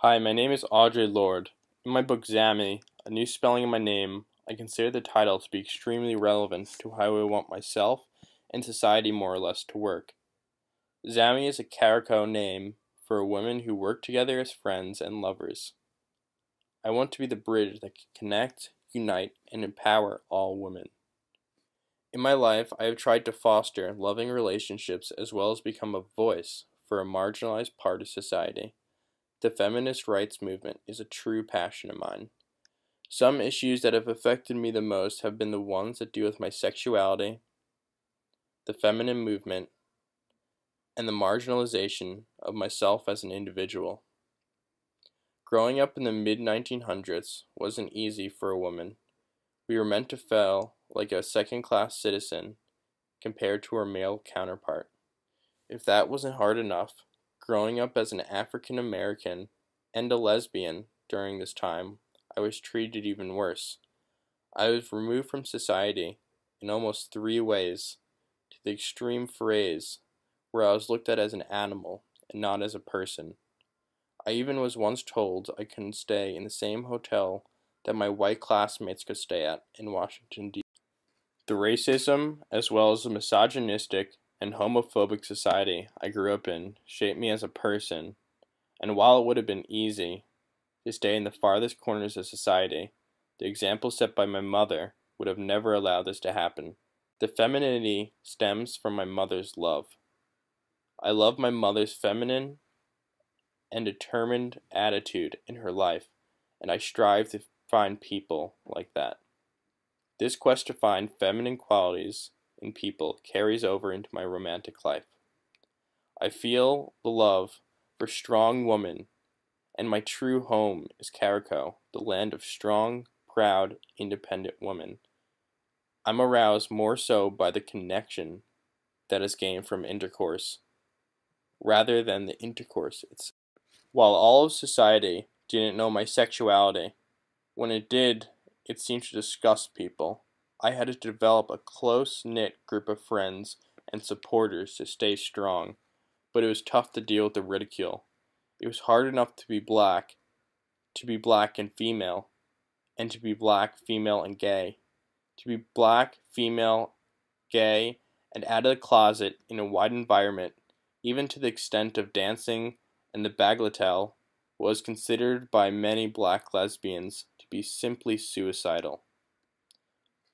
Hi, my name is Audre Lorde. In my book Zami, A New Spelling of My Name, I consider the title to be extremely relevant to how I want myself and society more or less to work. Zami is a Carico name for women who work together as friends and lovers. I want to be the bridge that can connect, unite, and empower all women. In my life, I have tried to foster loving relationships as well as become a voice for a marginalized part of society. The feminist rights movement is a true passion of mine. Some issues that have affected me the most have been the ones that deal with my sexuality, the feminine movement, and the marginalization of myself as an individual. Growing up in the mid-1900s wasn't easy for a woman. We were meant to feel like a second-class citizen compared to our male counterpart. If that wasn't hard enough, growing up as an African American and a lesbian during this time, I was treated even worse. I was removed from society in almost 3 ways, to the extreme phrase where I was looked at as an animal and not as a person. I even was once told I couldn't stay in the same hotel that my white classmates could stay at in Washington, D.C. The racism, as well as the misogynistic and homophobic society I grew up in, shaped me as a person, and while it would have been easy to stay in the farthest corners of society, the example set by my mother would have never allowed this to happen. The femininity stems from my mother's love. I love my mother's feminine and determined attitude in her life, and I strive to find people like that. This quest to find feminine qualities in people carries over into my romantic life. I feel the love for strong women, and my true home is Carico, the land of strong, proud, independent women. I'm aroused more so by the connection that is gained from intercourse, rather than the intercourse itself. While all of society didn't know my sexuality, when it did, it seemed to disgust people. I had to develop a close-knit group of friends and supporters to stay strong, but it was tough to deal with the ridicule. It was hard enough to be black and female, and to be black, female, and gay. To be black, female, gay, and out of the closet in a wide environment, even to the extent of dancing and the bagatelle, was considered by many black lesbians to be simply suicidal.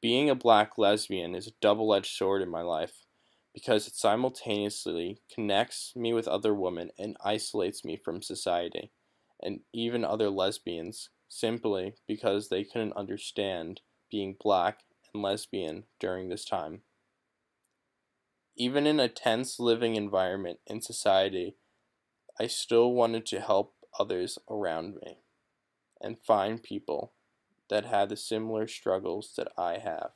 Being a black lesbian is a double-edged sword in my life, because it simultaneously connects me with other women and isolates me from society, and even other lesbians, simply because they couldn't understand being black and lesbian during this time. Even in a tense living environment in society, I still wanted to help others around me and find people that had the similar struggles that I have.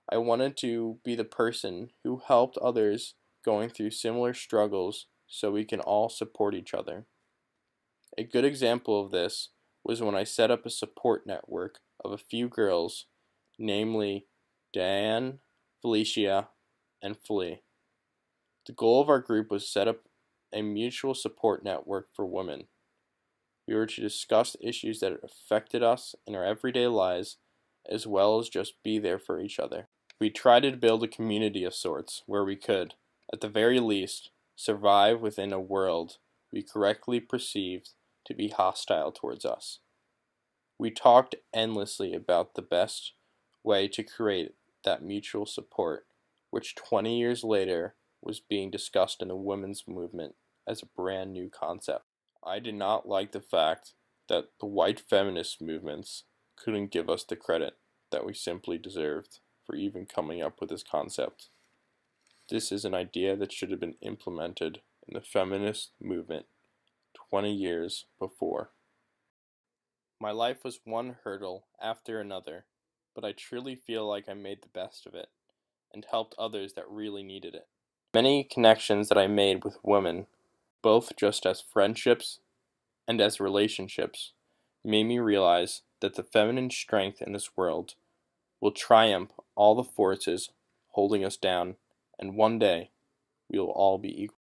I wanted to be the person who helped others going through similar struggles so we can all support each other. A good example of this was when I set up a support network of a few girls, namely Diane, Felicia, and Flea. The goal of our group was to set up a mutual support network for women. We were to discuss issues that affected us in our everyday lives, as well as just be there for each other. We tried to build a community of sorts where we could, at the very least, survive within a world we correctly perceived to be hostile towards us. We talked endlessly about the best way to create that mutual support, which 20 years later was being discussed in the women's movement as a brand new concept. I did not like the fact that the white feminist movements couldn't give us the credit that we simply deserved for even coming up with this concept. This is an idea that should have been implemented in the feminist movement 20 years before. My life was one hurdle after another, but I truly feel like I made the best of it and helped others that really needed it. Many connections that I made with women, both just as friendships and as relationships, made me realize that the feminine strength in this world will triumph all the forces holding us down, and one day we will all be equal.